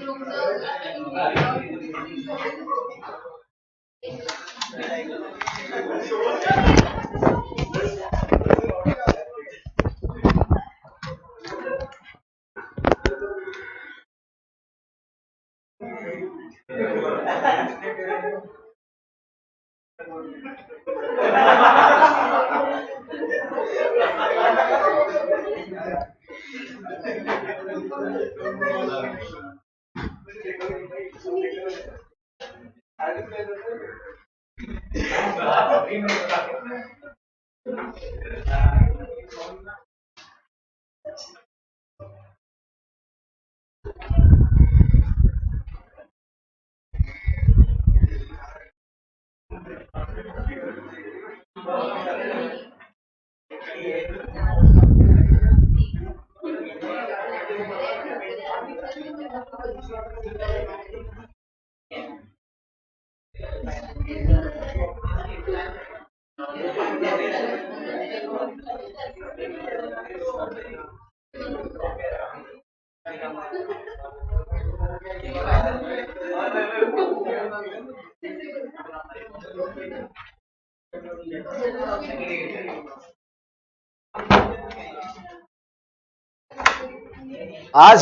आज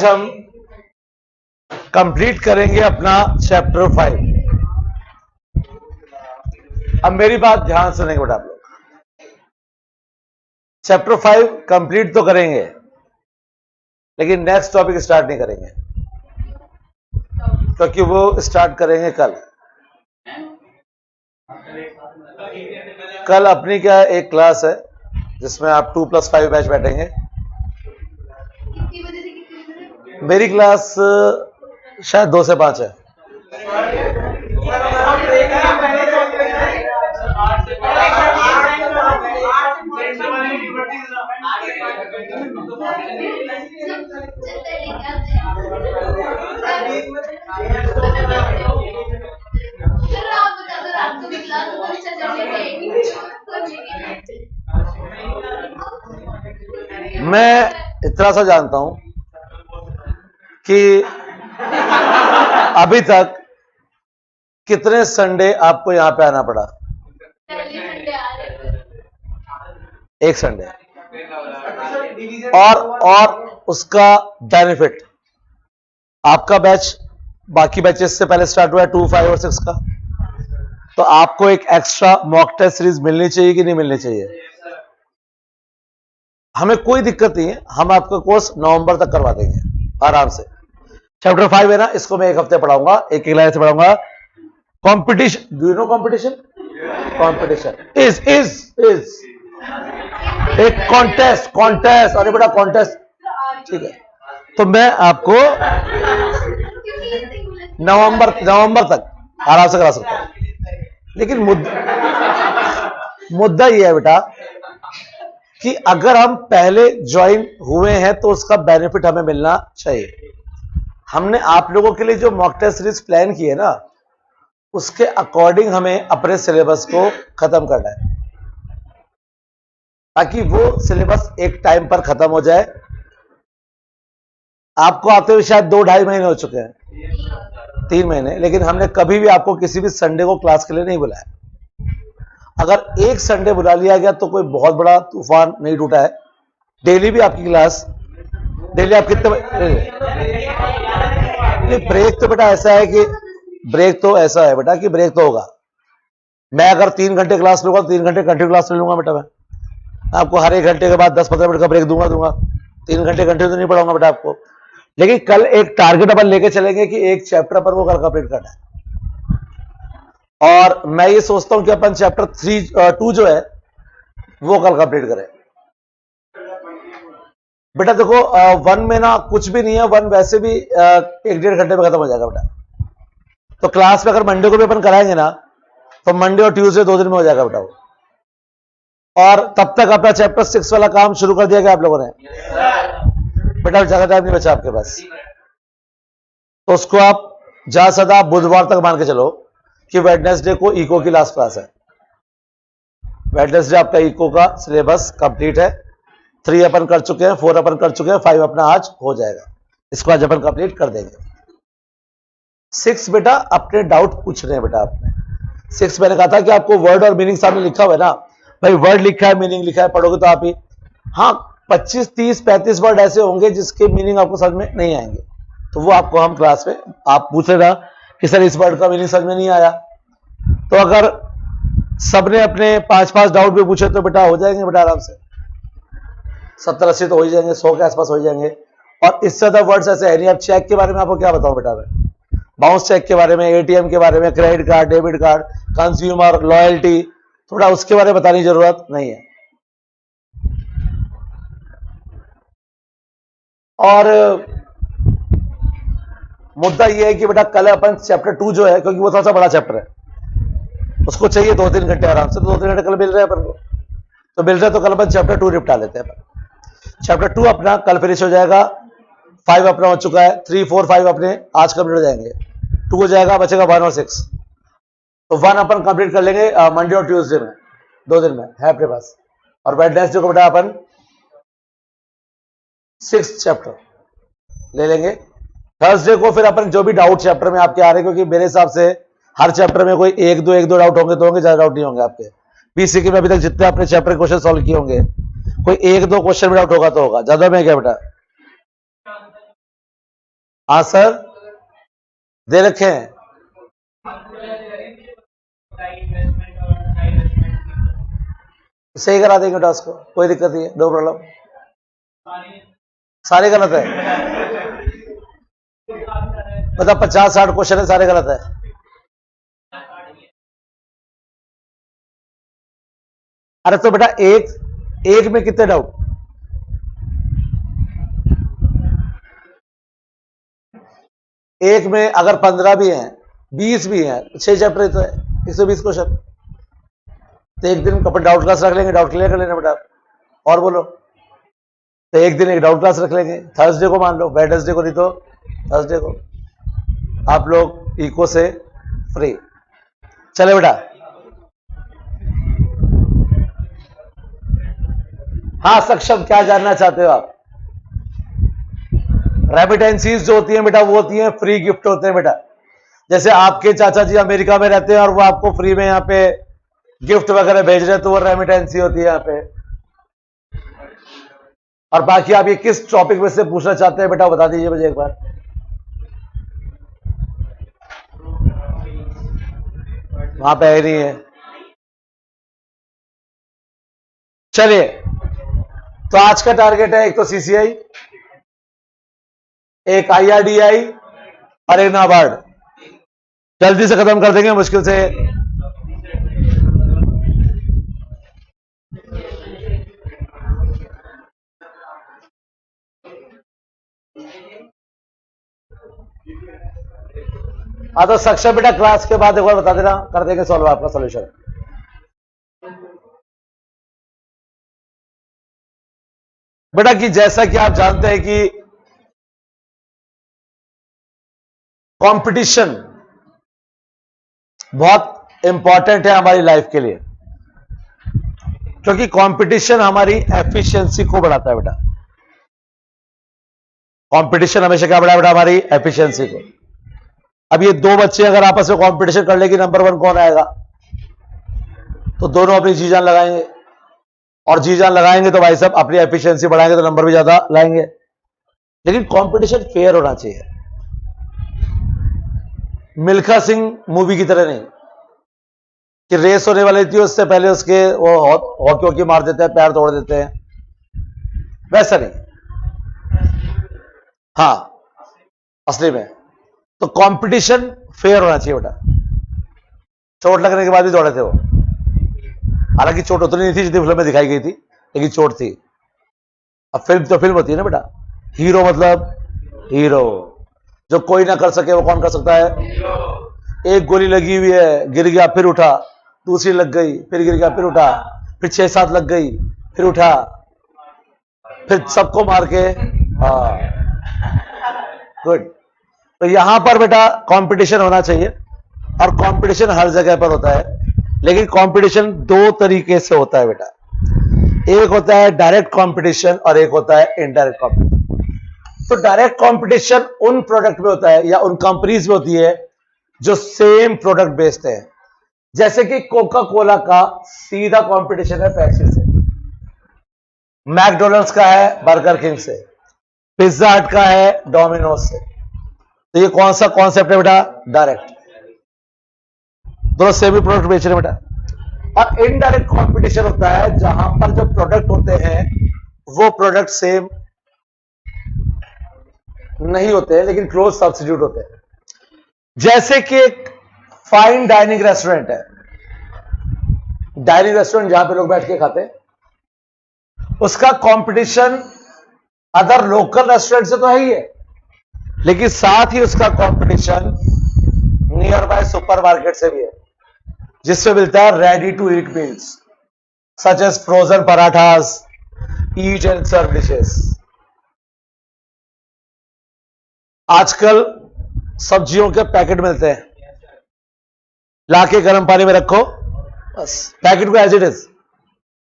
हम कंप्लीट करेंगे अपना चैप्टर 5। अब मेरी बात ध्यान से सुनेंगे बेटा आप लोग। चैप्टर 5 कंप्लीट तो करेंगे लेकिन नेक्स्ट टॉपिक स्टार्ट नहीं करेंगे, क्योंकि वो स्टार्ट करेंगे कल। कल अपनी क्या एक क्लास है जिसमें आप 2+5 बैच बैठेंगे। मेरी क्लास शायद 2 से 5 है। मैं इतना सा जानता हूं कि अभी तक कितने संडे आपको यहां पे आना पड़ा? एक संडे। और उसका बेनिफिट, आपका बैच बाकी बैचेस से पहले स्टार्ट हुआ है 2, 5 और 6 का, तो आपको एक एक्स्ट्रा मॉक टेस्ट सीरीज मिलनी चाहिए कि नहीं मिलनी चाहिए? हमें कोई दिक्कत नहीं है, हम आपका कोर्स नवंबर तक करवा देंगे आराम से। चैप्टर 5 है ना, इसको मैं एक हफ्ते पढ़ाऊंगा, एक लाइन से पढ़ाऊंगा। Competition, do you know competition? Competition is एक कॉन्टेस्ट। अरे बेटा कॉन्टेस्ट, ठीक है। तो मैं आपको नवंबर तक आराम से करा सकता हूं। लेकिन मुद्दा यह है बेटा कि अगर हम पहले ज्वाइन हुए हैं तो उसका बेनिफिट हमें मिलना चाहिए। हमने आप लोगों के लिए जो मॉक टेस्ट सीरीज प्लान की है ना, उसके अकॉर्डिंग हमें अपने सिलेबस को खत्म करना है, ताकि वो सिलेबस एक टाइम पर खत्म हो जाए। आपको आते हुए शायद 2-2.5 महीने हो चुके हैं, 3 महीने, लेकिन हमने कभी भी आपको किसी भी संडे को क्लास के लिए नहीं बुलाया। अगर एक संडे बुला लिया गया तो कोई बहुत बड़ा तूफान नहीं टूटा है। डेली भी आपकी क्लास, डेली आप कितने ब्रेक तो बेटा ऐसा है कि ब्रेक तो होगा। मैं अगर 3 घंटे क्लास लूंगा तो 3 घंटे कंटिन्यू क्लास ले लूंगा बेटा। मैं आपको हर 1 घंटे के बाद 10-15 मिनट का ब्रेक दूंगा। 3 घंटे कंटिन्यू तो नहीं पढ़ाऊंगा बेटा आपको। लेकिन कल एक टारगेट अपन लेके चलेंगे कि एक चैप्टर पर वो कल कंप्लीट करना है। और मैं ये सोचता हूं कि अपन चैप्टर 2 जो है वो कल कंप्लीट करें। बेटा देखो 1 में ना कुछ भी नहीं है, 1 वैसे भी 1-1.5 घंटे में खत्म हो जाएगा बेटा। तो क्लास में अगर मंडे को भी अपन कराएंगे ना, तो मंडे और ट्यूसडे 2 दिन में हो जाएगा बेटा वो। और तब तक अपना चैप्टर 6 वाला काम शुरू कर दिया गया आप लोगों ने? बेटा ज्यादा टाइम नहीं बचा आपके पास, तो उसको आप जहां सदा बुधवार तक मान के चलो कि वेडनेसडे को इको की लास्ट क्लास है। वेडनेसडे आपका इको का सिलेबस कंप्लीट है। 3 अपन कर चुके हैं, 4 अपन कर चुके हैं, 5 अपना आज हो जाएगा। इसको आज अपन कंप्लीट कर देंगे। 6 बेटा अपने डाउट पूछ रहे हैं बेटा आपने। 6 मैंने कहा था कि आपको वर्ड और मीनिंग सामने लिखा हुआ है ना भाई, वर्ड लिखा है मीनिंग लिखा है, पढ़ोगे तो आप ही। हाँ 25 30 35 वर्ड ऐसे होंगे जिसके मीनिंग आपको समझ में नहीं आएंगे, तो वो आपको हम क्लास में आप पूछ लेना कि सर इस वर्ड का मीनिंग समझ में नहीं आया। तो अगर सबने अपने 5 डाउट भी पूछे तो बेटा हो जाएंगे बेटा आराम से, 70 80 तो हो ही जाएंगे, 100 के आसपास हो जाएंगे। और इससे ज्यादा वर्ड्स ऐसे है नहीं। अब चेक के बारे में आपको क्या बताऊं बेटा मैं, बाउंस चेक के बारे में, एटीएम के बारे में, credit card, debit card, consumer loyalty, थोड़ा उसके बारे में बताने की जरूरत नहीं है। और मुद्दा यह है कि बेटा कल अपन चैप्टर 2 जो है, क्योंकि वो थोड़ा सा बड़ा चैप्टर है, उसको चाहिए 2-3 घंटे आराम से, तो 2-3 घंटे कल मिल रहे हैं अपन को, तो मिल रहे तो कल अपन चैप्टर 2 निपटा लेते हैं। चैप्टर 2 अपना कल फिनिश हो जाएगा, 5 अपना हो चुका है, 3 4 5 अपने आज कंप्लीट हो जाएंगे, 2 हो जाएगा, बचेगा 1 और 6। तो 1 अपन कंप्लीट कर लेंगे मंडे और ट्यूसडे में, 2 दिन में है अपने पास। और वेडनेसडे को बेटा अपन 6 चैप्टर ले लेंगे। थर्सडे को फिर अपन जो भी डाउट चैप्टर में आपके आ रहे हैं, क्योंकि मेरे हिसाब से हर चैप्टर में कोई 1-2 डाउट होंगे तो होंगे, ज्यादा डाउट नहीं होंगे आपके। पीसीक्यू में अभी तक जितने अपने चैप्टर के क्वेश्चन सॉल्व किए होंगे, कोई 1-2 क्वेश्चन में डाउट होगा तो होगा, ज्यादा में क्या बेटा। हाँ सर दे रखे हैं, सही करा देंगे बेटा उसको, कोई दिक्कत नहीं है, नो प्रॉब्लम। सारे गलत है मतलब 50-60 क्वेश्चन है, सारे गलत है। अरे तो बेटा एक में कितने डाउट, एक में अगर 15 भी हैं 20 भी हैं, 6 चैप्टर तो है, 120 क्वेश्चन, तो एक दिन अपन डाउट क्लास रख लेंगे, डाउट क्लियर कर लेना बेटा। और बोलो, तो एक दिन एक डाउट क्लास रख लेंगे, थर्सडे को मान लो, वेडनेसडे को नहीं तो थर्सडे को, आप लोग इको से फ्री। चले बेटा, हाँ सक्षम क्या जानना चाहते हो आप। रेमिटेंसीज जो होती हैं बेटा वो होती हैं फ्री गिफ्ट होते हैं बेटा। जैसे आपके चाचा जी अमेरिका में रहते हैं और वो आपको फ्री में यहाँ पे गिफ्ट वगैरह भेज रहे हैं, तो वो रेमिटेंसी होती है यहाँ पे। और बाकी आप ये किस टॉपिक में से पूछना चाहते हैं बेटा बता दीजिए मुझे एक बार। वहां पे है नहीं है, चलिए तो आज का टारगेट है एक तो सीसीआई, एक आईआरडीआई और एक नाबार्ड, जल्दी से खत्म कर देंगे मुश्किल से। हाँ तो सक्षम बेटा क्लास के बाद एक बार बता देना, कर देंगे सॉल्व आपका सॉल्यूशन। बेटा कि जैसा कि आप जानते हैं कि कंपटीशन बहुत इंपॉर्टेंट है हमारी लाइफ के लिए, क्योंकि कंपटीशन हमारी एफिशिएंसी को बढ़ाता है बेटा। कंपटीशन हमेशा क्या बढ़ाता है बेटा, हमारी एफिशिएंसी को। अब ये 2 बच्चे अगर आपस में कंपटीशन कर ले कि नंबर 1 कौन आएगा, तो दोनों अपनी जी जान लगाएंगे, और जी जान लगाएंगे तो भाई साहब अपनी एफिशिएंसी बढ़ाएंगे तो नंबर भी ज्यादा लाएंगे। लेकिन कंपटीशन फेयर होना चाहिए, मिल्खा सिंह मूवी की तरह नहीं कि रेस होने वाली थी उससे पहले उसके वो हॉकी मार देते हैं, पैर तोड़ देते हैं, वैसा नहीं। हाँ असली में तो कंपटीशन फेयर होना चाहिए बेटा। चोट लगने के बाद भी दौड़े थे वो, हालांकि चोट उतनी नहीं थी जितनी फिल्म में दिखाई गई थी, लेकिन चोट थी। अब फिल्म तो फिल्म होती है ना बेटा, हीरो मतलब हीरो, जो कोई ना कर सके वो कौन कर सकता है। एक गोली लगी हुई है, गिर गया फिर उठा, दूसरी लग गई फिर गिर गया फिर उठा, फिर 6-7 लग गई फिर उठा, फिर सबको मार के, हाँ गुड। तो यहां पर बेटा कंपटीशन होना चाहिए, और कंपटीशन हर जगह पर होता है, लेकिन कंपटीशन 2 तरीके से होता है बेटा। एक होता है डायरेक्ट कंपटीशन और एक होता है इनडायरेक्ट कंपटीशन। तो डायरेक्ट कंपटीशन उन प्रोडक्ट में होता है या उन कंपनीज में होती है जो सेम प्रोडक्ट बेचते हैं। जैसे कि कोका कोला का सीधा कंपटीशन है पेप्सी से, मैकडोनल्ड्स का है बर्गर किंग से, पिज्जा हट का है डोमिनोज से। तो ये कौन सा कॉन्सेप्ट है बेटा? डायरेक्ट, दोनों सेम ही प्रोडक्ट बेच रहे हैं बेटा। और इनडायरेक्ट कंपटीशन होता है जहां पर जो प्रोडक्ट होते हैं वो प्रोडक्ट सेम नहीं होते हैं लेकिन क्लोज सब्स्टिट्यूट होते हैं। जैसे कि एक फाइन डाइनिंग रेस्टोरेंट है, डाइनिंग रेस्टोरेंट जहां पे लोग बैठ के खाते हैं, उसका कंपटीशन अदर लोकल रेस्टोरेंट से तो है ही है, लेकिन साथ ही उसका कंपटीशन नियर बाय सुपरमार्केट से भी है, जिससे मिलता है ready to eat meals such as frozen parathas, eat and serve dishes. आजकल सब्जियों के पैकेट मिलते हैं, लाके गर्म पानी में रखो, बस पैकेट को एज इट इज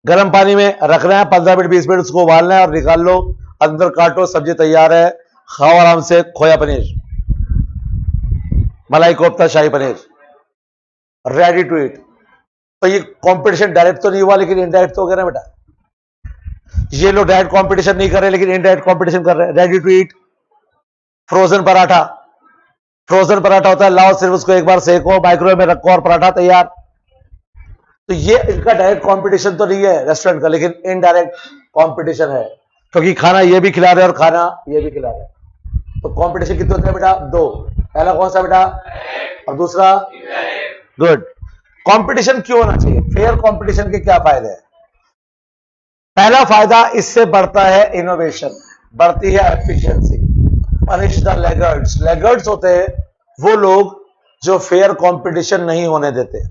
गर्म पानी में रखना है, 15 मिनट 20 मिनट उसको उबालना है और निकाल लो, अंदर काटो, सब्जी तैयार है, खाओ आराम से। खोया पनीर, मलाई कोफ्ता, शाही पनीर, रेडी टू ईट। तो ये कंपटीशन डायरेक्ट तो नहीं हुआ लेकिन इनडायरेक्ट तो हो गया ना बेटा। ये लोग डायरेक्ट कंपटीशन नहीं कर रहे लेकिन इनडायरेक्ट कंपटीशन कर रहे हैं। Ready to eat frozen paratha, frozen paratha होता है, लाओ सिर्फ उसको एक बार सेको, माइक्रोवेव में रखो और पराठा तैयार। तो ये इनका डायरेक्ट कंपटीशन तो नहीं है रेस्टोरेंट का, लेकिन इनडायरेक्ट कंपटीशन है, क्योंकि खाना ये भी खिला रहे हैं और खाना ये भी खिला रहे हैं। तो कंपटीशन कितने होते हैं बेटा? 2। पहला कौन सा बेटा? और दूसरा? गुड। कंपटीशन क्यों होना चाहिए? फेयर कंपटीशन के क्या फायदे हैं? पहला फायदा, इससे बढ़ता है इनोवेशन, बढ़ती है efficiency. Punish the laggards, laggards होते हैं वो लोग जो फेयर कंपटीशन नहीं होने देते।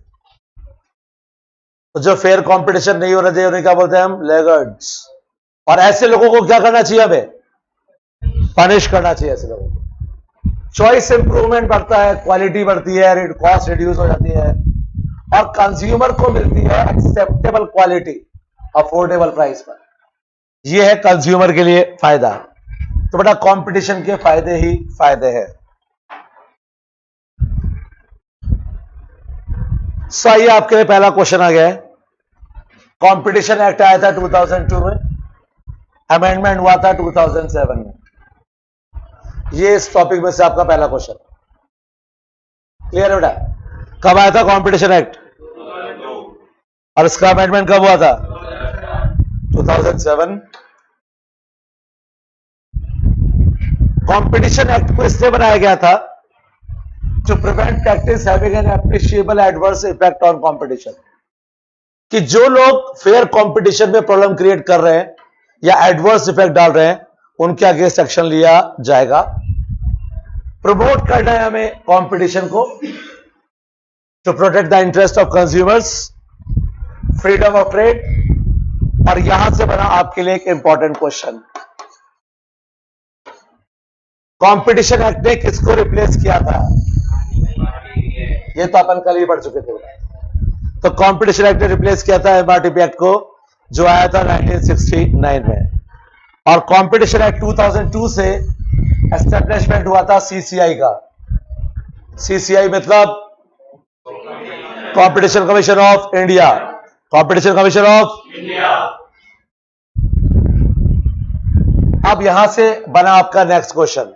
तो जो फेयर कंपटीशन नहीं होने देते उन्हें क्या बोलते हैं हम? लैगर्ड्स। और ऐसे लोगों को क्या करना चाहिए? हमें पनिश करना चाहिए ऐसे लोगों को। चॉइस इंप्रूवमेंट बढ़ता है, क्वालिटी बढ़ती है, कॉस्ट रिड्यूस हो जाती है और कंज्यूमर को मिलती है एक्सेप्टेबल क्वालिटी अफोर्डेबल प्राइस पर। यह है कंज्यूमर के लिए फायदा। तो बेटा कंपटीशन के फायदे ही फायदे हैं। सही, आपके लिए पहला क्वेश्चन आ गया है। कंपटीशन एक्ट आया था 2002 में, अमेंडमेंट हुआ था 2007 में। ये इस टॉपिक में से आपका पहला क्वेश्चन क्लियर है बेटा? कब आया था कंपटीशन एक्ट और इसका अमेंडमेंट कब हुआ था? 2007। कंपटीशन एक्ट को इसलिए बनाया गया था to prevent practice having an appreciable adverse effect on competition, कि जो लोग फेयर कंपटीशन में प्रॉब्लम क्रिएट कर रहे हैं या एडवर्स इफेक्ट डाल रहे हैं उनके अगेंस्ट एक्शन लिया जाएगा। प्रमोट करना है हमें कंपटीशन को, to protect the interest of consumers, freedom of trade. और यहां से बना आपके लिए एक इंपॉर्टेंट क्वेश्चन, कंपटीशन एक्ट ने किसको रिप्लेस किया था? ये तो अपन कल ही पढ़ चुके थे। तो कंपटीशन एक्ट ने रिप्लेस किया था एमआरटीपी एक्ट को, जो आया था 1969 में। और कंपटीशन एक्ट 2002 से एस्टेब्लिशमेंट हुआ था सीसीआई का। सीसीआई मतलब competition commission of India, competition commission of India. अब यहां से बना आपका next question,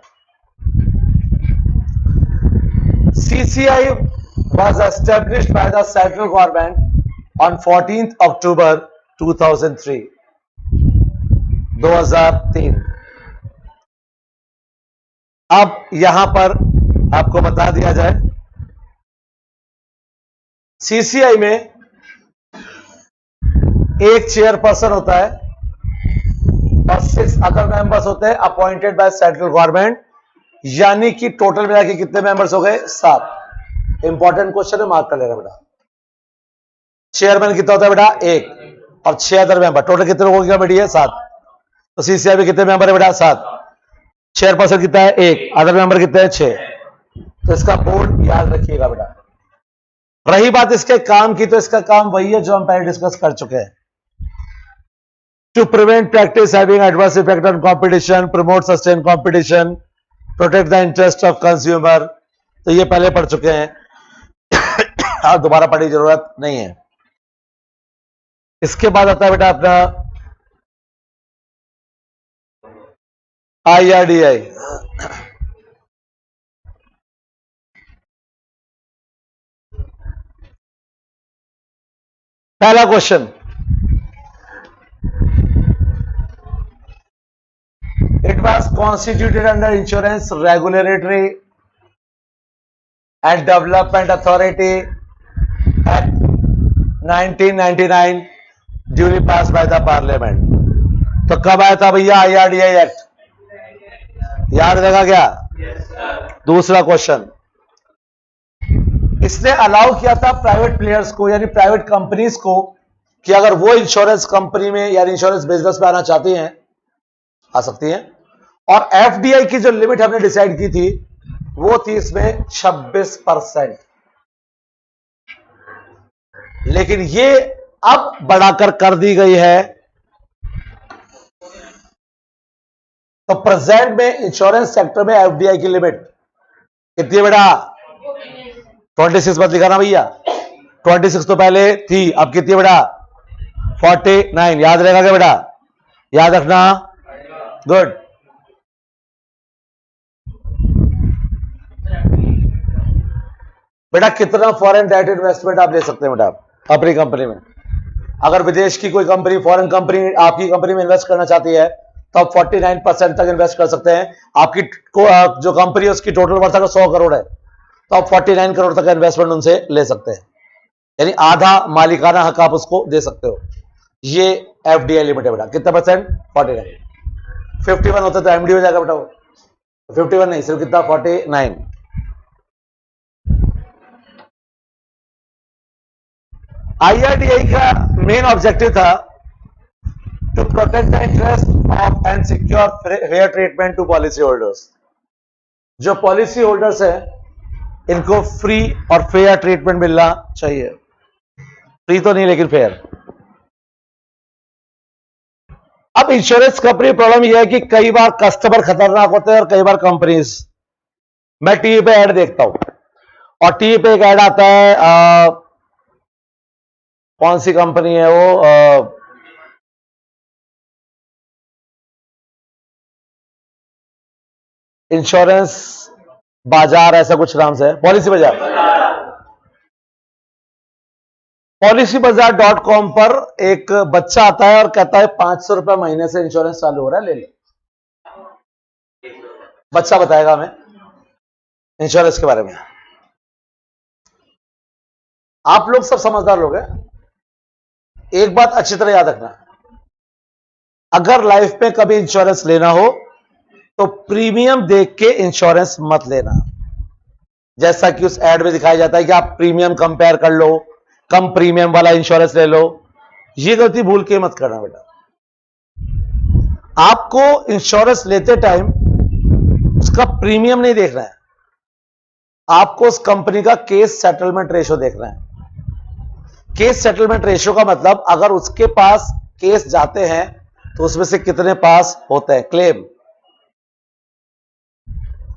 CCI was established by the central government on 14th October 2003, 2003। अब यहां पर आपको बता दिया जाए, CCI में एक चेयरपर्सन होता है और 6 अदर मेंबर्स होते हैं अपॉइंटेड बाय सेंट्रल गवर्नमेंट, यानी कि टोटल मिला के कितने मेंबर्स हो गए? 7। इंपॉर्टेंट क्वेश्चन है, मार्क कर लेना बेटा। चेयरमैन कितना होता है बेटा? 1 और 6 अदर मेंबर, टोटल कितने लोगों की कमेटी है? 7। तो सीसीआई में कितने मेंबर है बेटा? 7। चेयरपर्सन कितना है? 1। अदर मेंबर कितने हैं? 6। तो इसका बोर्ड याद रखिएगा बेटा। रही बात इसके काम की, तो इसका काम वही है जो हम पहले डिस्कस कर चुके हैं, to prevent practice having adverse effect on competition, promote sustain competition, protect the interest of consumer. तो ये पहले पढ़ चुके हैं आप दोबारा पढ़ने की जरूरत नहीं है। इसके बाद आता है बेटा अपना IRDAI। पहला question, it was constituted under insurance regulatory and development authority act 1999 duly pass by the parliament. तो कब आया था भैया IRDAI एक्ट? याद रहेगा क्या? दूसरा क्वेश्चन, इसने अलाउ किया था प्राइवेट प्लेयर्स को यानी प्राइवेट कंपनीज को कि अगर वो इंश्योरेंस कंपनी में यानी इंश्योरेंस बिजनेस में आना चाहती हैं आ सकती हैं। और FDI की जो लिमिट हमने डिसाइड की थी वो थी इसमें 26%, लेकिन ये अब बढ़ाकर कर दी गई है। तो प्रेजेंट में इंश्योरेंस सेक्टर में FDI की लिमिट कितनी है बेटा? 26 मत लिखाना भैया, 26 तो पहले थी, अब कितनी है बेटा? 49। याद रहेगा क्या बेटा? याद रखना, गुड। बेटा कितना फॉरेन डायरेक्ट इन्वेस्टमेंट आप ले सकते हैं बेटा अपनी कंपनी में? अगर विदेश की कोई कंपनी, फॉरेन कंपनी आपकी कंपनी में इन्वेस्ट करना चाहती है तो आप 49% तक इन्वेस्ट कर सकते हैं। आपकी जो कंपनी है उसकी टोटल वर्थ अगर 100 करोड़ है तो आप 49 करोड़ तक का इन्वेस्टमेंट उनसे ले सकते हैं, यानी आधा मालिकाना हक आप उसको दे सकते हो। ये FDI लिमिट है बेटा। कितना परसेंट? 49। 51 होता तो MD हो जाएगा बेटा वो। 51 नहीं, सिर्फ कितना? 49। IRDAI का मेन ऑब्जेक्टिव था to protect the interest of and secure fair treatment to policy holders. जो पॉलिसी होल्डर्स है इनको फ्री और फेयर ट्रीटमेंट मिलना चाहिए। फ्री तो नहीं लेकिन फेयर। अब इंश्योरेंस कंपनी प्रॉब्लम यह है कि कई बार कस्टमर खतरनाक होते हैं और कई बार कंपनीज। मैं टीवी पे ऐड देखता हूं और टीवी पे एक ऐड आता है, कौन सी कंपनी है वो, इंश्योरेंस बाजार ऐसा कुछ नाम से है, पॉलिसी बाजार। पॉलिसी बाजार.com पर एक बच्चा आता है और कहता है 500 रुपए महीने से इंश्योरेंस चालू हो रहा है, ले ले। बच्चा बताएगा हमें इंश्योरेंस के बारे में। आप लोग सब समझदार लोग हैं, एक बात अच्छी तरह याद रखना, अगर लाइफ में कभी इंश्योरेंस लेना हो तो प्रीमियम देख के इंश्योरेंस मत लेना। जैसा कि उस एड में दिखाया जाता है कि आप प्रीमियम कंपेयर कर लो, कम प्रीमियम वाला इंश्योरेंस ले लो, ये गलती भूल के मत करना बेटा। आपको इंश्योरेंस लेते टाइम उसका प्रीमियम नहीं देखना है, आपको उस कंपनी का केस सेटलमेंट रेशो देखना है। केस सेटलमेंट रेशो का मतलब अगर उसके पास केस जाते हैं तो उसमें से कितने पास होते हैं क्लेम।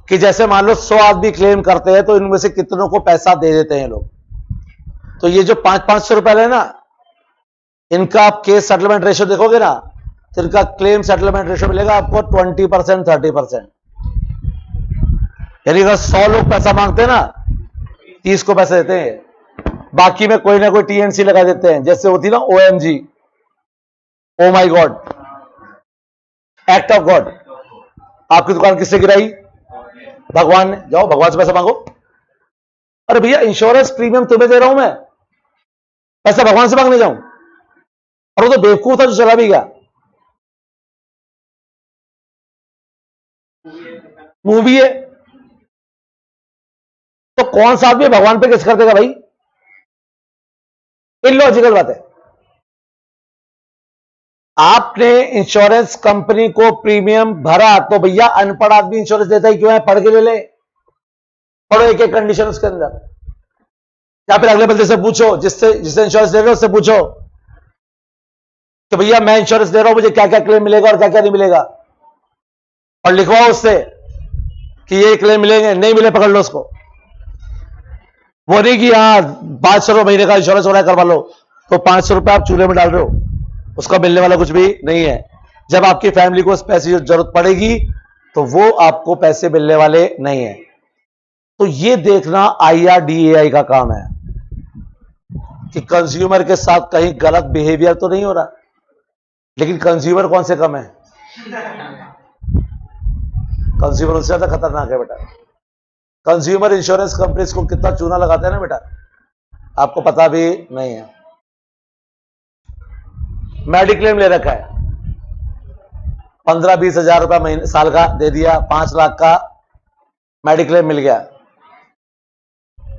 कि जैसे मान लो 100 आदमी क्लेम करते हैं तो इनमें से कितनों को पैसा दे देते हैं लोग। तो ये जो 500 रुपए है ना, इनका आप केस सेटलमेंट रेशो देखोगे ना तो इनका क्लेम सेटलमेंट रेशो मिलेगा आपको 20%, 30%। यानी अगर 100 लोग पैसा मांगते हैं ना, 30 को पैसे देते हैं, बाकी में कोई ना कोई TNC लगा देते हैं। जैसे होती ना OMG, oh my God, act of God. आपकी दुकान किससे गिराई? भगवान ने। जाओ भगवान से पैसा मांगो। अरे भैया इंश्योरेंस प्रीमियम तुम्हें दे रहा हूं मैं, पैसा भगवान से मांगने जाऊं? और वो तो बेवकूफ था जो चला भी गया। मूवी है तो कौन सा आदमी भगवान पे केस कर देगा भाई? इलॉजिकल बात है। आपने इंश्योरेंस कंपनी को प्रीमियम भरा तो भैया अनपढ़ आदमी इंश्योरेंस देता ही क्यों है? पढ़ के ले ले, पढ़ो एक एक कंडीशन उसके अंदर, या फिर अगले बंदे से पूछो, जिससे इंश्योरेंस दे रहे हो उससे पूछो। कि भैया मैं इंश्योरेंस दे रहा हूं, मुझे क्या क्या क्लेम मिलेगा और क्या क्या नहीं मिलेगा, और लिखवाओ उससे कि ये क्लेम मिलेंगे, नहीं मिले पकड़ लो उसको। वो नहीं कि हाँ 500 रुपये महीने का इंश्योरेंस हो रहा है करवा लो, तो 500 रुपये आप चूल्हे में डाल रहे हो, उसका मिलने वाला कुछ भी नहीं है। जब आपकी फैमिली को उस पैसे की जरूरत पड़ेगी तो वो आपको पैसे मिलने वाले नहीं है। तो ये देखना IRDAI का काम है कि कंज्यूमर के साथ कहीं गलत बिहेवियर तो नहीं हो रहा। लेकिन कंज्यूमर कौन से कम है? कंज्यूमर उससे ज्यादा खतरनाक है बेटा। कंज्यूमर इंश्योरेंस कंपनीज को कितना चूना लगाते हैं ना बेटा, आपको पता भी नहीं है। मेडिक्लेम ले रखा है, 15-20 हजार रुपया महीने साल का दे दिया, 5 लाख का मेडिक्लेम मिल गया।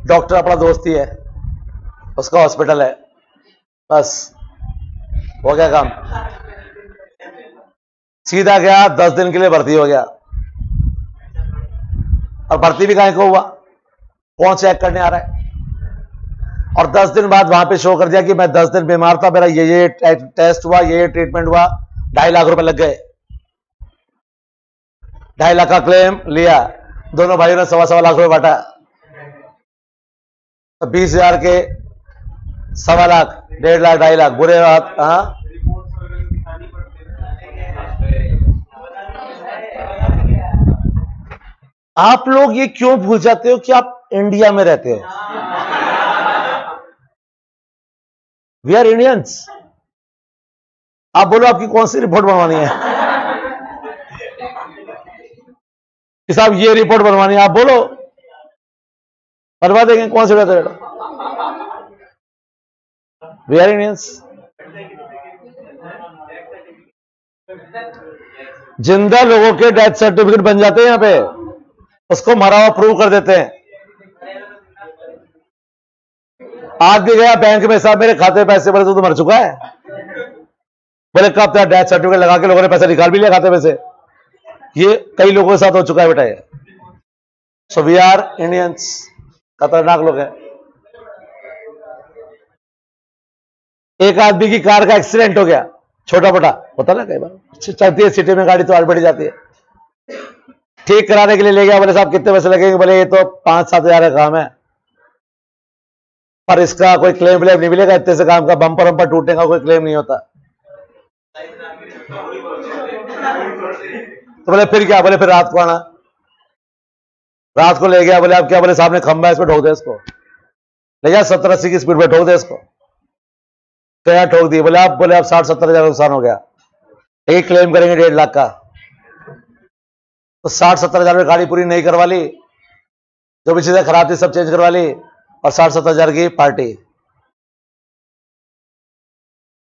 डॉक्टर अपना दोस्त ही है, उसका हॉस्पिटल है, बस हो गया काम। सीधा गया, 10 दिन के लिए भर्ती हो गया, और भर्ती भी काहे को हुआ, कौन चेक करने आ रहा है? और 10 दिन बाद वहां पे शो कर दिया कि मैं 10 दिन बीमार था, मेरा ये टेस्ट हुआ, ये ट्रीटमेंट हुआ, 2.5 लाख रुपए लग गए। 2.5 लाख का क्लेम लिया, दोनों भाइयों ने 1.25 लाख रुपए बांटा, तो 20,000 के 1.25 लाख, 1.5 लाख, 2.5 लाख, बुरे बात। हाँ, आप लोग ये क्यों भूल जाते हो कि आप इंडिया में रहते हो? We are Indians. आप बोलो आपकी कौन सी रिपोर्ट बनवानी है कि साहब ये रिपोर्ट बनवानी है, आप बोलो, बनवा देंगे। कौन से रहते हो? We are Indians. जिंदा लोगों के डेथ सर्टिफिकेट बन जाते हैं यहां पे, उसको मरा हुआ प्रूव कर देते हैं। आज भी गया बैंक में, साहब मेरे खाते पैसे भरे, तो मर चुका है। बोले कब तेरा डेथ सर्टिफिकेट लगा के लोगों ने पैसा निकाल भी लिया खाते में से। ये कई लोगों के साथ हो चुका है बेटा ये। सो वी आर इंडियंस, खतरनाक लोग हैं। एक आदमी की कार का एक्सीडेंट हो गया, छोटा मोटा होता ना कई बार, चलती है सिटी में गाड़ी तो आड़ बढ़ जाती है, ठीक कराने के लिए ले गया। बोले साहब कितने पैसे लगेंगे? बोले ये तो 5-7 हजार का काम है, पर इसका कोई क्लेम व्लेम नहीं मिलेगा, इतने से काम का, बम्पर वम्पर टूटने का कोई क्लेम नहीं होता। तो बोले फिर क्या? बोले फिर रात को आना। रात को ले गया, बोले आप क्या? बोले साहब ने खंबा है, इसमें ठोक दे इसको। ले गया 70-80 की स्पीड में, ठोक दे इसको। क्या ठोक दी? बोले आप 60-70 हजार नुकसान हो गया, एक क्लेम करेंगे 1.5 लाख का। तो 60-70 हजार में गाड़ी पूरी नहीं करवा ली, जो भी चीजें खराब थी सब चेंज करवा ली, और 60-70 हजार की पार्टी।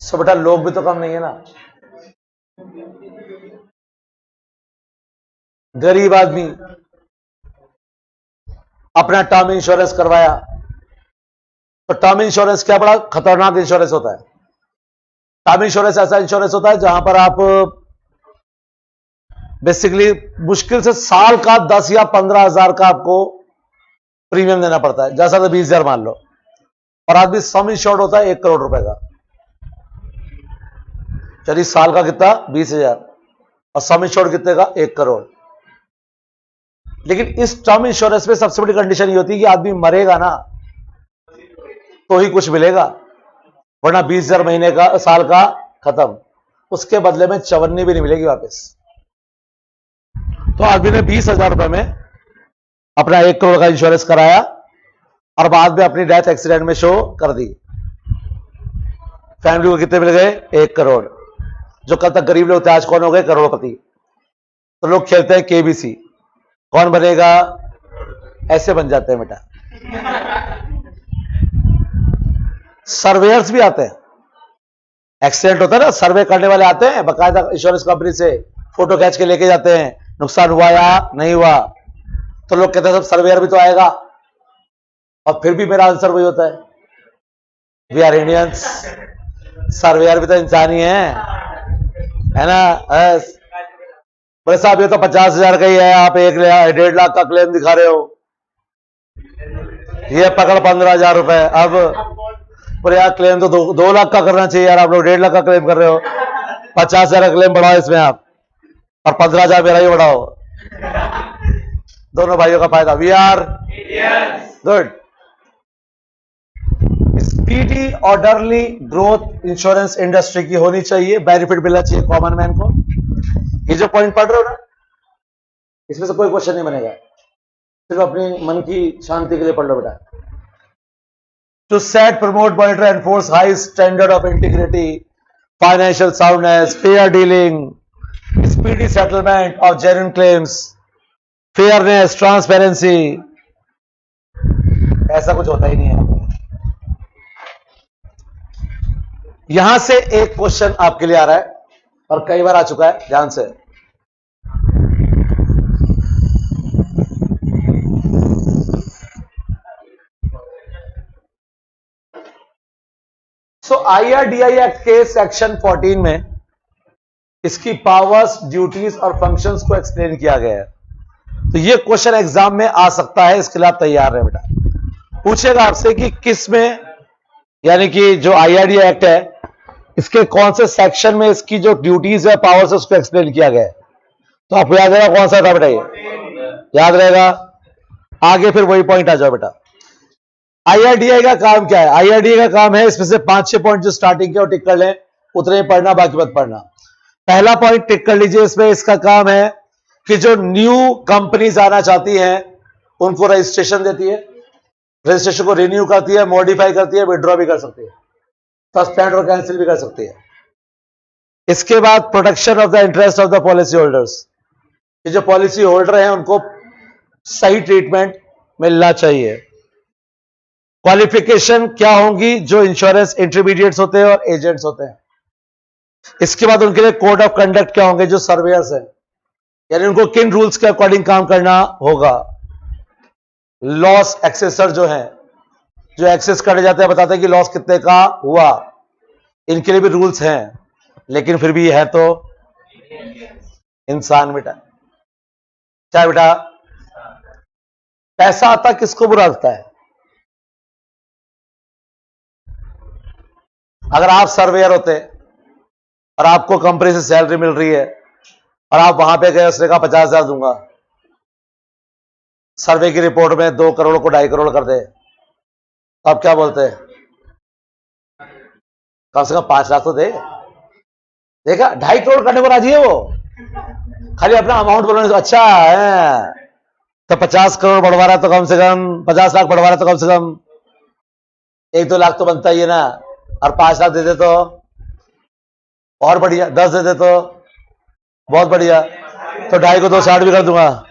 सो बेटा लोग भी तो कम नहीं है ना। गरीब आदमी अपना टर्म इंश्योरेंस करवाया, तो टर्म इंश्योरेंस क्या बड़ा खतरनाक इंश्योरेंस होता है। टर्म इंश्योरेंस ऐसा इंश्योरेंस होता है जहां पर आप बेसिकली मुश्किल से साल का 10 या 15 हजार का आपको प्रीमियम देना पड़ता है, जैसा तो 20 हजार मान लो, और आदमी सम इंश्योर्ड होता है 1 करोड़ रुपए का। चलिए साल का कितना? 20 हजार, और सम इंश्योर्ड कितने का? 1 करोड़। लेकिन इस टर्म इंश्योरेंस में सबसे बड़ी कंडीशन ये होती है कि आदमी मरेगा ना तो ही कुछ मिलेगा, वरना 20 हजार महीने का, साल का खत्म, उसके बदले में चवन्नी भी नहीं मिलेगी वापस। तो आदमी ने 20 हजार रुपए में अपना 1 करोड़ का इंश्योरेंस कराया, और बाद में अपनी डेथ एक्सीडेंट में शो कर दी। फैमिली को कितने मिल गए? 1 करोड़। जो कल तक गरीब लोग थे आज कौन हो गए? करोड़पति। तो लोग खेलते हैं केबीसी, कौन बनेगा? ऐसे बन जाते हैं बेटा। सर्वेयर्स भी आते हैं, एक्सीडेंट होता है ना, सर्वे करने वाले आते हैं बाकायदा इंश्योरेंस कंपनी से, फोटो खींच के लेके जाते हैं, नुकसान हुआ या नहीं हुआ। तो लोग कहते हैं सब सर्वेयर भी तो आएगा, और फिर भी मेरा आंसर वही होता है, वी आर इंडियंस। सर्वेयर भी तो इंसान ही है ना। बोले साहब ये तो 50 हजार का ही है, आप 1.5 लाख का क्लेम दिखा रहे हो, ये पकड़ 15 हजार रुपए। अब पर यार क्लेम तो 2 लाख का करना चाहिए यार, आप लोग 1.5 लाख का क्लेम कर रहे हो। 50,000 का क्लेम बढ़ाओ इसमें आप, और 15,000 मेरा ही बढ़ाओ, दोनों भाइयों का फायदा। We are good. Speedy orderly growth insurance industry की होनी चाहिए, बेनिफिट मिलना चाहिए कॉमन मैन को। ये जो पॉइंट पढ़ रहे हो ना, इसमें से कोई क्वेश्चन नहीं बनेगा, सिर्फ अपनी मन की शांति के लिए पढ़ लो बेटा। To set, promote, monitor, enforce high standard of integrity, financial soundness, fair dealing, speedy settlement of genuine claims, fairness, transparency, ऐसा कुछ होता ही नहीं है। यहां से एक क्वेश्चन आपके लिए आ रहा है और कई बार आ चुका है, ध्यान से। सो IRDAI एक्ट के सेक्शन 14 में इसकी पावर्स, ड्यूटीज और फंक्शंस को एक्सप्लेन किया गया है। तो ये क्वेश्चन एग्जाम में आ सकता है, इसके लिए आप तैयार रहे बेटा। पूछेगा आपसे कि किस में, यानी कि जो IRDAI एक्ट है इसके कौन से सेक्शन में इसकी जो ड्यूटीज है, पावर्स है, उसको एक्सप्लेन किया गया है। तो आपको याद रहेगा कौन सा था बेटा, ये याद रहेगा। आगे फिर वही पॉइंट आ जाओ बेटा। IRDAI का काम क्या है? IRDAI का काम है, इसमें से 5-6 पॉइंट जो स्टार्टिंग के और टिक कर लें, उतने पढ़ना, बाकी मत पढ़ना। पहला पॉइंट टिक कर लीजिए, इसमें इसका काम है कि जो न्यू कंपनीज आना चाहती हैं उनको रजिस्ट्रेशन देती है, रजिस्ट्रेशन को रिन्यू करती है, मॉडिफाई करती है, विड्रॉ भी कर सकती है, सस्पेंड और कैंसिल भी कर सकती है। इसके बाद protection of the interest of the policy holders, ये जो पॉलिसी होल्डर हैं उनको सही ट्रीटमेंट मिलना चाहिए। क्वालिफिकेशन क्या होंगी? जो इंश्योरेंस इंटरमीडिएट्स होते हैं और एजेंट्स होते हैं। इसके बाद उनके लिए कोड ऑफ कंडक्ट क्या होंगे? जो सर्वेयर्स हैं, यानी उनको किन रूल्स के अकॉर्डिंग काम करना होगा। लॉस एक्सेसर जो है, जो एक्सेस करे जाते हैं, बताते हैं कि लॉस कितने का हुआ, इनके लिए भी रूल्स हैं, लेकिन फिर भी है तो इंसान बेटा। क्या बेटा? पैसा आता किसको बुरा लगता है? अगर आप सर्वेयर होते और आपको कंपनी से सैलरी मिल रही है और आप वहां पे गए, उसने कहा 50,000 दूंगा, सर्वे की रिपोर्ट में 2 करोड़ को 2.5 करोड़ कर दे, तो आप क्या बोलते हैं? कम से कम 5 लाख तो दे। देखा, 2.5 करोड़ करने को राजी है वो, खाली अपना अमाउंट बोलने से। अच्छा है तो 50 करोड़ बढ़वा रहा है तो कम से कम 50 लाख बढ़वा रहा है तो कम से कम 1-2 लाख तो बनता ही है ना। और 5 लाख दे दे तो और बढ़िया, 10 दे दे तो बहुत बढ़िया, तो 2.5 को 2 60 भी कर दूंगा।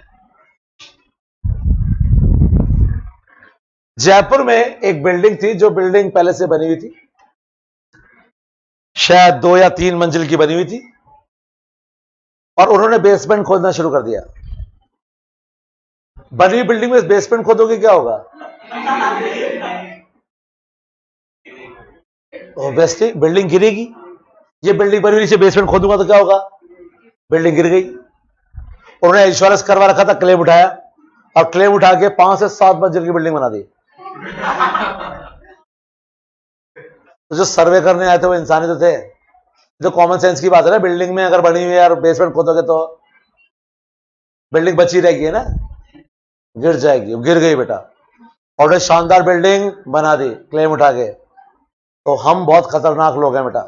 जयपुर में एक बिल्डिंग थी, जो बिल्डिंग पहले से बनी हुई थी, शायद 2 या 3 मंजिल की बनी हुई थी, और उन्होंने बेसमेंट खोदना शुरू कर दिया। बनी हुई बिल्डिंग में बेसमेंट खोदोगे क्या होगा? ऑब्वियसली बिल्डिंग गिरेगी। ये बिल्डिंग बनी हुई से बेसमेंट खोदूंगा तो क्या होगा? बिल्डिंग गिर गई। उन्होंने इंश्योरेंस करवा रखा था, क्लेम उठाया, और क्लेम उठा के 5 से 7 मंजिल की बिल्डिंग बना दी। तो जो सर्वे करने आए थे वो इंसान ही तो थे। जो कॉमन सेंस की बात है ना, बिल्डिंग में अगर बनी हुई है और बेसमेंट खोदोगे तो बिल्डिंग बची रहेगी है ना, गिर जाएगी। गिर गई बेटा, और शानदार बिल्डिंग बना दी क्लेम उठा के। तो हम बहुत खतरनाक लोग हैं बेटा।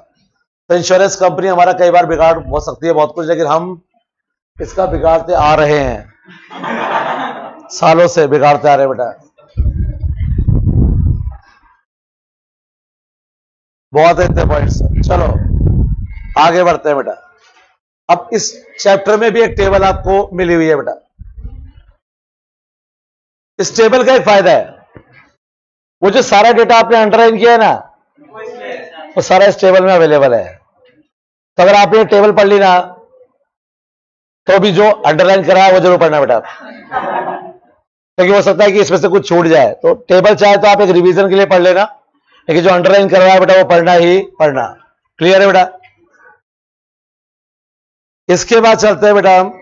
तो इंश्योरेंस कंपनी हमारा कई बार बिगाड़ हो सकती है बहुत कुछ, लेकिन हम इसका बिगाड़ते आ रहे हैं, सालों से बिगाड़ते आ रहे हैं बेटा। बहुत है इतने पॉइंट्स। चलो आगे बढ़ते हैं बेटा। अब इस चैप्टर में भी एक टेबल आपको मिली हुई है बेटा। इस टेबल का एक फायदा है, वो जो सारा डेटा आपने अंडरलाइन किया है ना, वो सारा इस टेबल में अवेलेबल है। तो अगर आपने टेबल पढ़ ली ना, तो भी जो अंडरलाइन करा है वो जरूर पढ़ना बेटा, क्योंकि हो सकता है कि इसमें से कुछ छूट जाए। तो टेबल चाहे तो आप एक रिवीजन के लिए पढ़ लेना, लेकिन जो अंडरलाइन कर रहा है बेटा वो पढ़ना ही पढ़ना। क्लियर है बेटा? इसके बाद चलते हैं बेटा हम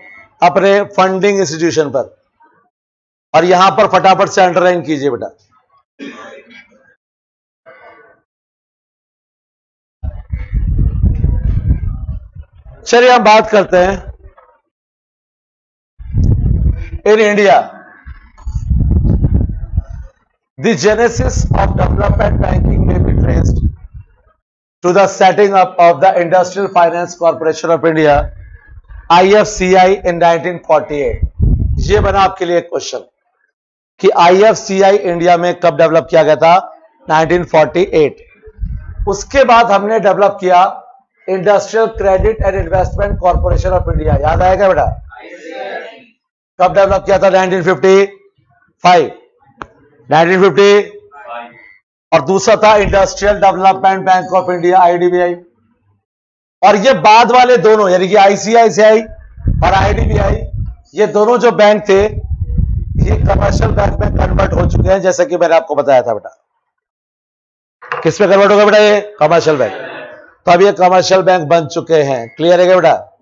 अपने फंडिंग इंस्टीट्यूशन पर, और यहां पर फटाफट से अंडरलाइन कीजिए बेटा। चलिए हम बात करते हैं in India the genesis of development banking में be traced to the setting up of the industrial finance corporation of India IFCI in 1948। ये बना आपके लिए क्वेश्चन कि IFCI इंडिया में कब डेवलप किया गया था? 1948। उसके बाद हमने डेवलप किया industrial credit and investment corporation of India. याद आएगा बेटा? कब डेवलप किया था? 1955। 1950। और दूसरा था industrial development bank of India IDBI। और ये बाद वाले दोनों यानी कि ICICI और IDBI, ये दोनों जो बैंक थे ये कमर्शियल बैंक में कन्वर्ट हो चुके हैं, जैसे कि मैंने आपको बताया था बेटा। किस में कन्वर्ट होगा बेटा? ये कमर्शियल बैंक। तो अब ये कमर्शियल बैंक बन चुके हैं। क्लियर है क्या बेटा?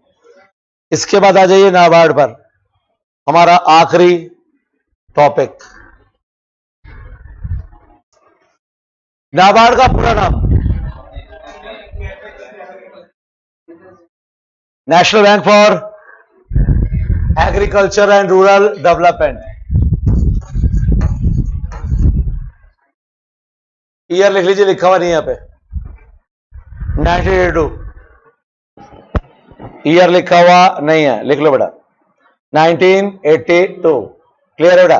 इसके बाद आ जाइए नाबार्ड पर, हमारा आखिरी टॉपिक। नाबार्ड का पूरा नाम national bank for agriculture and rural development. Year लिख लीजिए, लिखा हुआ नहीं है यहाँ पे। 1982 ईयर लिखा हुआ नहीं है, लिख लो बेटा 1982। क्लियर है बेटा?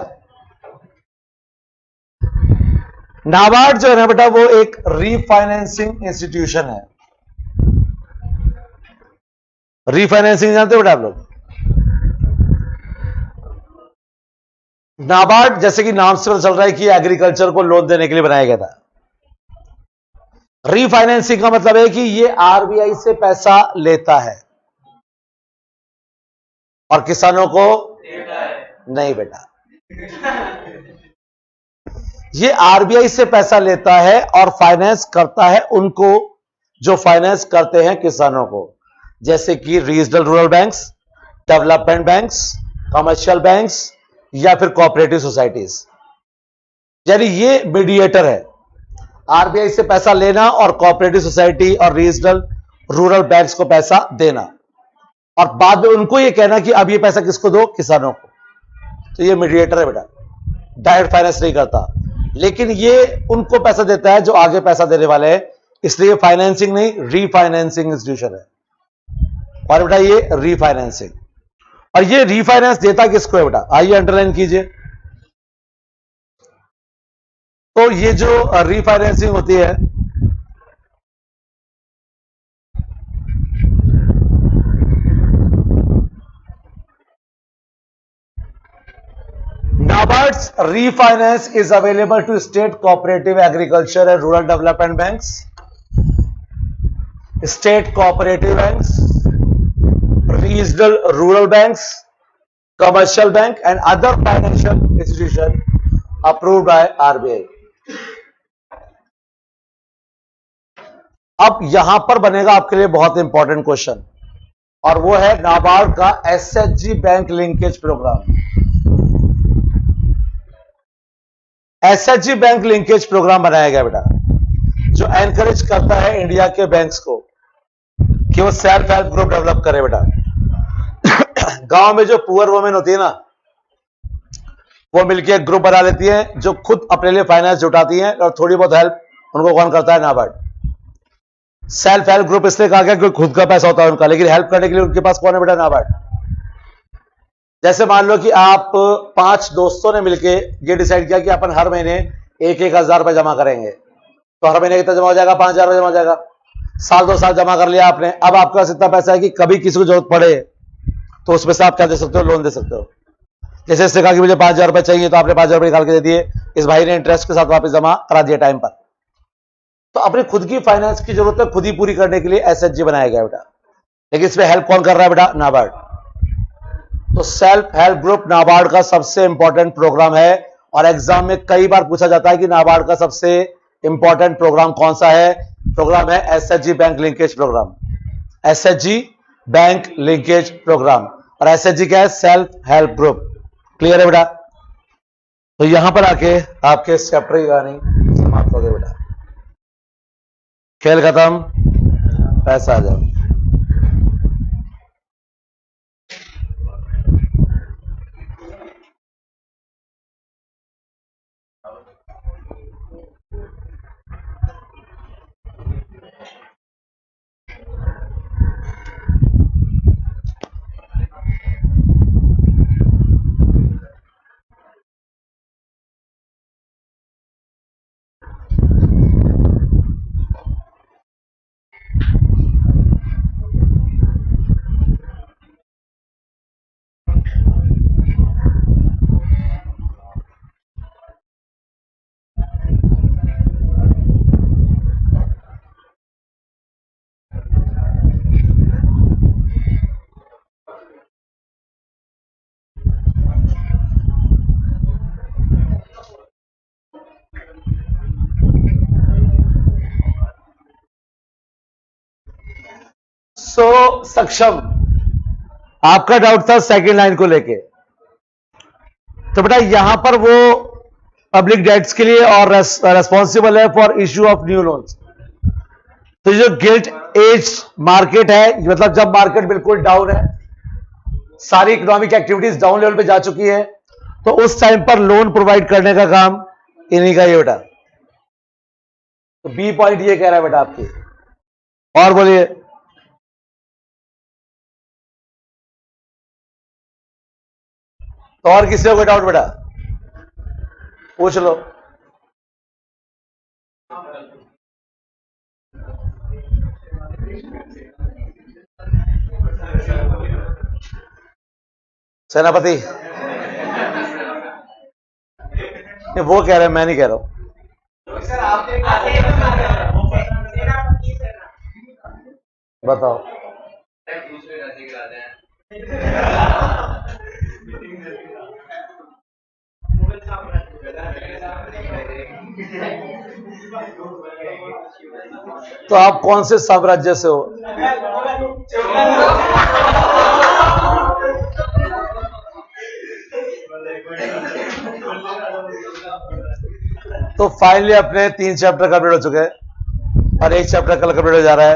नाबार्ड जो है ना बेटा वो एक रीफाइनेंसिंग इंस्टीट्यूशन है। रीफाइनेंसिंग जानते हो बेटा आप लोग? नाबार्ड जैसे कि नाम से पता चल रहा है कि एग्रीकल्चर को लोन देने के लिए बनाया गया था। रीफाइनेंसिंग का मतलब है कि ये RBI से पैसा लेता है और किसानों को नहीं बेटा, ये RBI से पैसा लेता है और फाइनेंस करता है उनको जो फाइनेंस करते हैं किसानों को, जैसे कि regional rural banks, development banks, commercial banks या फिर कोऑपरेटिव सोसाइटीज। यानी ये मीडिएटर है, RBI से पैसा लेना और कोऑपरेटिव सोसाइटी और रीजनल रूरल बैंक्स को पैसा देना, और बाद में उनको ये कहना कि अब ये पैसा किसको दो? किसानों को। तो ये मीडिएटर है बेटा, डायरेक्ट फाइनेंस नहीं करता, लेकिन ये उनको पैसा देता है जो आगे पैसा देने वाले हैं, इसलिए फाइनेंसिंग नहीं, रीफाइनेंसिंग इंस्टीट्यूशन है। और बेटा ये रीफाइनेंसिंग, और ये रीफाइनेंस देता किसको है बेटा? आइए अंडरलाइन कीजिए। तो ये जो रीफाइनेंसिंग होती है NABARD's refinance is available to state cooperative agriculture and rural development banks, state cooperative banks, regional rural banks, commercial bank and other financial institution approved by RBI। अब यहां पर बनेगा आपके लिए बहुत इंपॉर्टेंट क्वेश्चन, और वो है नाबार्ड का SHG bank linkage programme. SHG bank linkage programme बनाया गया बेटा, जो एनकरेज करता है इंडिया के बैंक्स को कि वो सेल्फ हेल्प ग्रुप डेवलप करे बेटा। गांव में जो पुअर वुमेन होती है ना, वो मिलकर एक ग्रुप बना लेती है जो खुद अपने लिए फाइनेंस जुटाती हैं, और थोड़ी बहुत हेल्प उनको कौन करता है? नाबार्ड। सेल्फ हेल्प ग्रुप इसलिए कहा गया क्योंकि खुद का पैसा होता है उनका, लेकिन हेल्प करने के लिए उनके पास कौन है बेटा? नाबार्ड। जैसे मान लो कि आप 5 दोस्तों ने मिलकर ये डिसाइड किया कि अपन हर महीने 1,000 रुपए जमा करेंगे, तो हर महीने कितना जमा हो जाएगा? 5,000 रुपए जमा हो जाएगा। साल 2 साल जमा कर लिया आपने, अब आपके पास इतना पैसा है कि कभी किसी को जरूरत पड़े तो उसमें से आप क्या दे सकते हो? लोन दे सकते हो। जैसे इसने कहा कि मुझे 5,000 रुपए चाहिए, तो आपने 5,000 रुपए निकाल के दे दिए, इस भाई ने इंटरेस्ट के साथ वापस जमा करा दिया टाइम पर। तो अपनी खुद की फाइनेंस की जरूरत है खुद ही पूरी करने के लिए SHG बनाया गया बेटा, लेकिन इसमें हेल्प कौन कर रहा है बेटा? नाबार्ड। तो सेल्फ हेल्प ग्रुप नाबार्ड का सबसे इंपॉर्टेंट प्रोग्राम है, और एग्जाम में कई बार पूछा जाता है कि नाबार्ड का सबसे इंपॉर्टेंट प्रोग्राम कौन सा है? प्रोग्राम है SHG bank linkage programme. SHG bank linkage programme, और SHG क्या है? Self help group. क्लियर है बेटा? तो यहां पर आके आपके इस चैप्टर की कहानी समाप्त हो गई बेटा। खेल खत्म, पैसा आ जाओ। सो सक्षम, आपका डाउट था सेकंड लाइन को लेके, तो बेटा यहां पर वो पब्लिक डेट्स के लिए और रेस्पॉन्सिबल है for issue of new loans. तो जो गिल्ट एज मार्केट है, मतलब जब मार्केट बिल्कुल डाउन है, सारी इकोनॉमिक एक्टिविटीज डाउन लेवल पे जा चुकी है, तो उस टाइम पर लोन प्रोवाइड करने का काम इन्हीं का ही बेटा। तो बी पॉइंट ये कह रहा है बेटा आपकी। और बोलिए, तो और किसी को कोई डाउट बेटा पूछ लो। सेनापति, वो कह रहे हैं, मैं नहीं कह रहा हूं। बताओ। तो आप कौन से साम्राज्य से हो? तो फाइनली अपने 3 चैप्टर कंप्लीट हो चुके हैं और 1 चैप्टर कल कंप्लीट हो जा रहा है,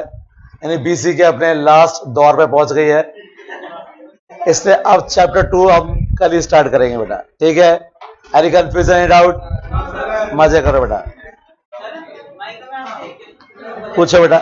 यानी बीसी के अपने लास्ट दौर पे पहुंच गई है। इसलिए अब चैप्टर 2 हम कल ही स्टार्ट करेंगे बेटा, ठीक है? Any confusion, any doubt? मजे करो बेटा, पूछो बेटा।